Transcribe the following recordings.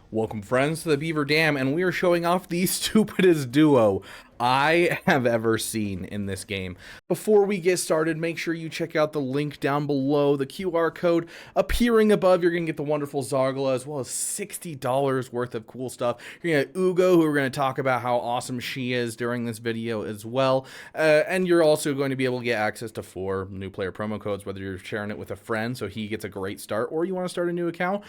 Welcome friends to the Beaver Dam, and we are showing off the stupidest duo I have ever seen in this game. Before we get started, make sure you check out the link down below, the QR code appearing above. You're going to get the wonderful Zargala as well as $60 worth of cool stuff. You're going to get Ugo, who we're going to talk about how awesome she is during this video as well. And you're also going to be able to get access to 4 new player promo codes, whether you're sharing it with a friend so he gets a great start, or you want to start a new account.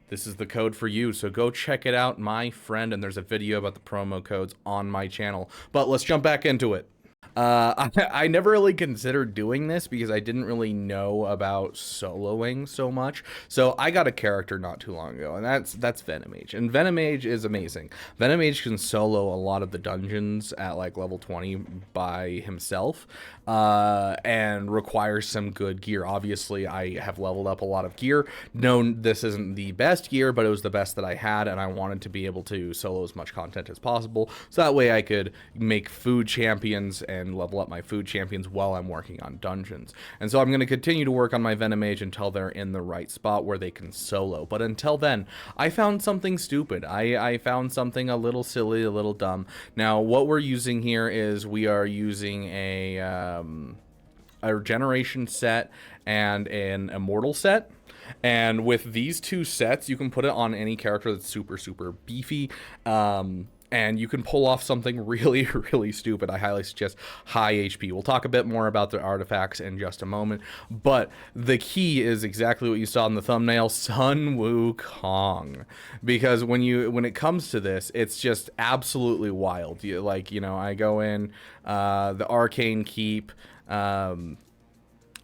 This is the code for you, so go check it out, my friend, and there's a video about the promo codes on my channel. But let's jump back into it. I never really considered doing this because I didn't really know about soloing so much. So I got a character not too long ago, and that's Venomage. And Venomage is amazing. Venomage can solo a lot of the dungeons at like level 20 by himself, and requires some good gear. Obviously, I have leveled up a lot of gear. No, this isn't the best gear, but it was the best that I had, and I wanted to be able to solo as much content as possible, so that way I could make food champions and level up my food champions while I'm working on dungeons. And so I'm going to continue to work on my Venomage until they're in the right spot where they can solo. But until then, I found something stupid. I found something a little silly, a little dumb. Now, what we're using here is we are using a regeneration set and an immortal set. And with these two sets, you can put it on any character that's super, super beefy. And you can pull off something really, really stupid. I highly suggest high HP. We'll talk a bit more about the artifacts in just a moment, but the key is exactly what you saw in the thumbnail, Sun Wukong. Because when it comes to this, it's just absolutely wild. I go in the Arcane Keep. We'll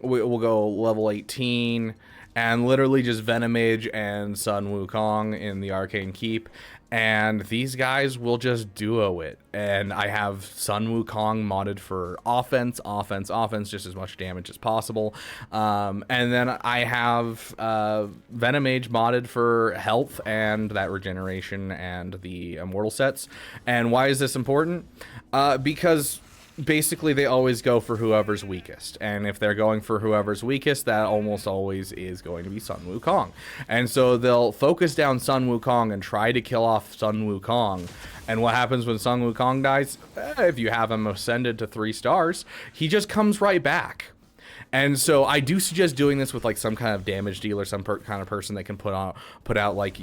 go level 18 and literally just Venomage and Sun Wukong in the Arcane Keep, and these guys will just duo it. And I have Sun Wukong modded for offense, just as much damage as possible. And then I have Venomage modded for health and that regeneration and the immortal sets. And why is this important? Because basically they always go for whoever's weakest, and if they're going for whoever's weakest, that almost always is going to be Sun Wukong. And so they'll focus down Sun Wukong and try to kill off Sun Wukong. And what happens when Sun Wukong dies? If you have him ascended to 3 stars, he just comes right back. And so I do suggest doing this with like some kind of damage dealer, some kind of person that can put out like,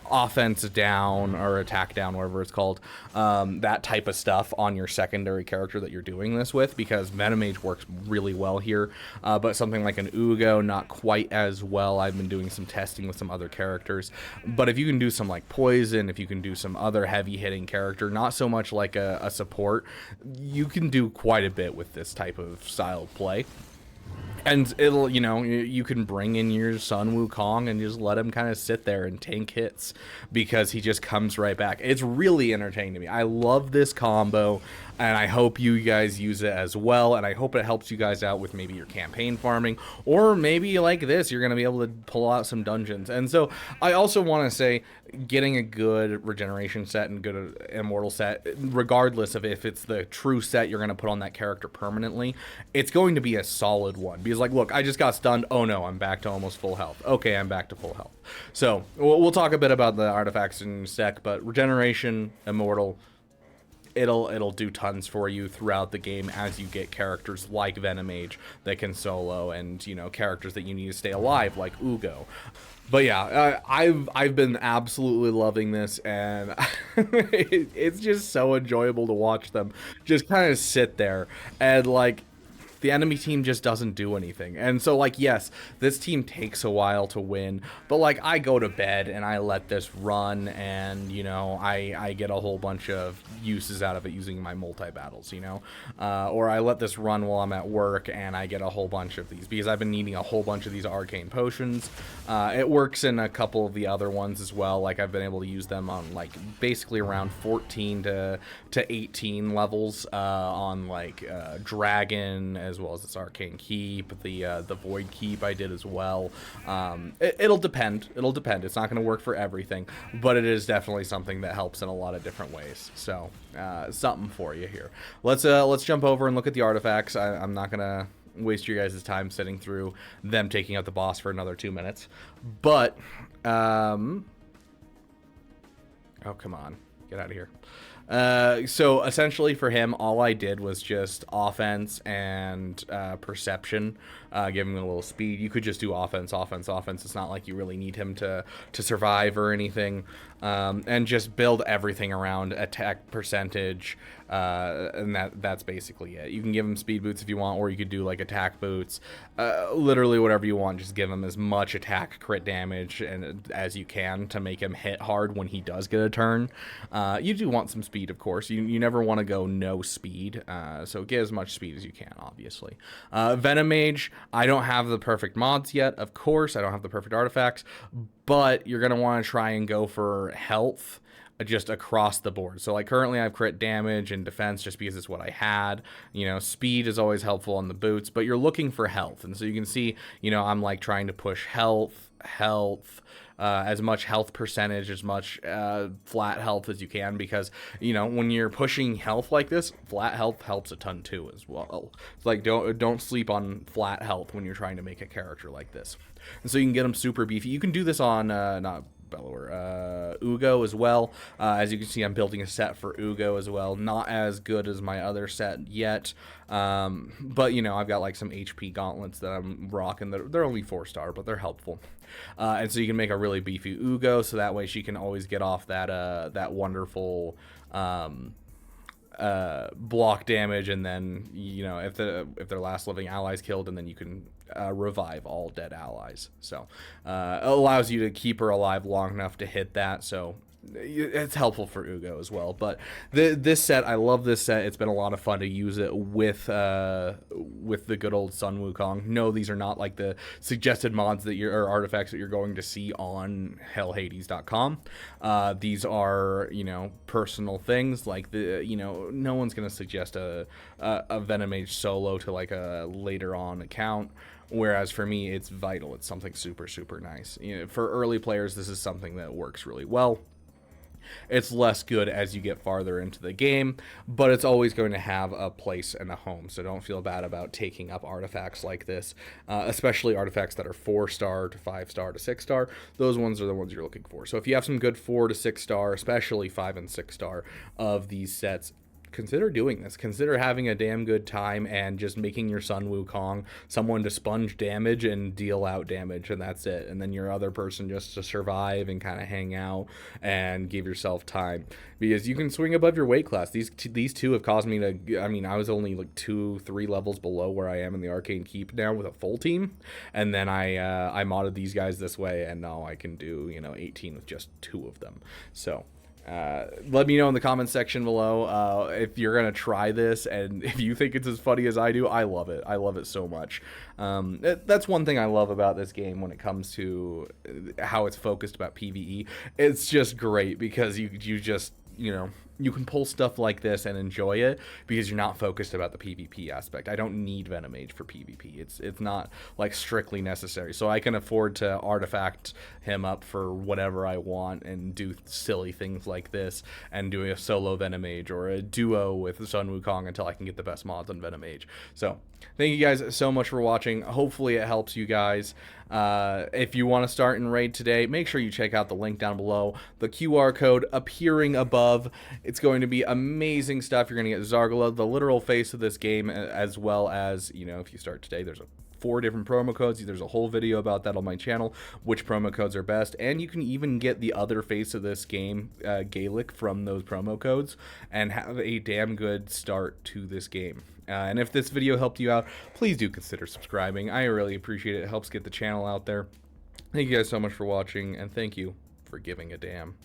offense down or attack down, whatever it's called, that type of stuff on your secondary character that you're doing this with, because Venomage works really well here, but something like an Ugo, not quite as well. I've been doing some testing with some other characters, but if you can do some like poison, if you can do some other heavy hitting character, not so much like a support, you can do quite a bit with this type of style of play. And it'll, you can bring in your Sun Wukong and just let him kind of sit there and tank hits because he just comes right back. It's really entertaining to me. I love this combo, and I hope you guys use it as well, and I hope it helps you guys out with maybe your campaign farming, or maybe like this, you're going to be able to pull out some dungeons. And so I also want to say, getting a good regeneration set and good immortal set, regardless of if it's the true set you're going to put on that character permanently, it's going to be a solid one. Because like, look, I just got stunned. Oh no, I'm back to almost full health. Okay, I'm back to full health. So we'll talk a bit about the artifacts in a sec, but regeneration, immortal, it'll do tons for you throughout the game as you get characters like Venomage that can solo, and characters that you need to stay alive like Ugo. But yeah, I've been absolutely loving this, and it's just so enjoyable to watch them just kind of sit there and like, the enemy team just doesn't do anything. And so like, yes, this team takes a while to win, but like, I go to bed and I let this run, and I get a whole bunch of uses out of it using my multi-battles, or I let this run while I'm at work and I get a whole bunch of these because I've been needing a whole bunch of these arcane potions. It works in a couple of the other ones as well. Like, I've been able to use them on like basically around 14 to 18 levels on like Dragon, as well as this Arcane Keep, the Void Keep I did as well. It'll depend. It's not going to work for everything, but it is definitely something that helps in a lot of different ways. So something for you here. Let's jump over and look at the artifacts. I'm not gonna waste your guys' time sitting through them taking out the boss for another 2 minutes, but Oh, come on. Get out of here. So essentially for him, all I did was just offense and perception, giving him a little speed. You could just do offense, offense, offense. It's not like you really need him to survive or anything. And just build everything around attack percentage, and that's basically it. You can give him speed boots if you want, or you could do like attack boots. Literally whatever you want. Just give him as much attack crit damage and as you can to make him hit hard when he does get a turn. You do want some speed, of course. You never want to go no speed, so get as much speed as you can, obviously. Venom Mage, I don't have the perfect mods yet, of course. I don't have the perfect artifacts, but you're going to want to try and go for health just across the board. So like currently I have crit damage and defense just because it's what I had. You know, speed is always helpful on the boots, but you're looking for health. And so you can see, you know, I'm like trying to push health, as much health percentage, as much flat health as you can, because, you know, when you're pushing health like this, flat health helps a ton too as well. It's like don't sleep on flat health when you're trying to make a character like this. And so you can get them super beefy. You can do this on not Bellower, Ugo as well. As you can see, I'm building a set for Ugo as well. Not as good as my other set yet, but you know, I've got like some HP gauntlets that I'm rocking. They're only 4-star, but they're helpful. And so you can make a really beefy Ugo, so that way she can always get off that wonderful block damage, and then, you know, if their last living allies killed, and then you can revive all dead allies. So it allows you to keep her alive long enough to hit that. So it's helpful for Ugo as well. But this set, I love this set. It's been a lot of fun to use it with the good old Sun Wukong. No, these are not like the suggested mods or artifacts that you're going to see on hellhades.com. These are, you know, personal things. Like you know, no one's gonna suggest a Venom Mage solo to like a later on account. Whereas for me, it's vital. It's something super, super nice. You know, for early players, this is something that works really well. It's less good as you get farther into the game, but it's always going to have a place and a home, so don't feel bad about taking up artifacts like this, especially artifacts that are 4-star to 5-star to 6-star. Those ones are the ones you're looking for. So if you have some good 4 to 6-star, especially 5 and 6-star of these sets, consider doing this. Consider having a damn good time and just making your Sun Wukong someone to sponge damage and deal out damage, and that's it. And then your other person just to survive and kind of hang out and give yourself time, because you can swing above your weight class. These two have caused me to, I mean, I was only like 2-3 levels below where I am in the Arcane Keep now with a full team, and then I modded these guys this way, and now I can do, you know, 18 with just 2 of them. So let me know in the comments section below if you're gonna try this, and if you think it's as funny as I do. I love it. I love it so much. That's one thing I love about this game when it comes to how it's focused about PvE. It's just great because you just, you know, you can pull stuff like this and enjoy it because you're not focused about the PvP aspect. I don't need Venom Mage for PvP. It's not like strictly necessary. So I can afford to artifact him up for whatever I want and do silly things like this and do a solo Venom Mage or a duo with Sun Wukong until I can get the best mods on Venom Mage. So thank you guys so much for watching. Hopefully it helps you guys. If you want to start in Raid today, make sure you check out the link down below, the QR code appearing above. It's going to be amazing stuff. You're going to get Zargala, the literal face of this game, as well as, you know, if you start today, there's 4 different promo codes. There's a whole video about that on my channel, which promo codes are best, and you can even get the other face of this game, Gaelic, from those promo codes and have a damn good start to this game. And if this video helped you out, please do consider subscribing. I really appreciate it. It helps get the channel out there. Thank you guys so much for watching, and thank you for giving a damn.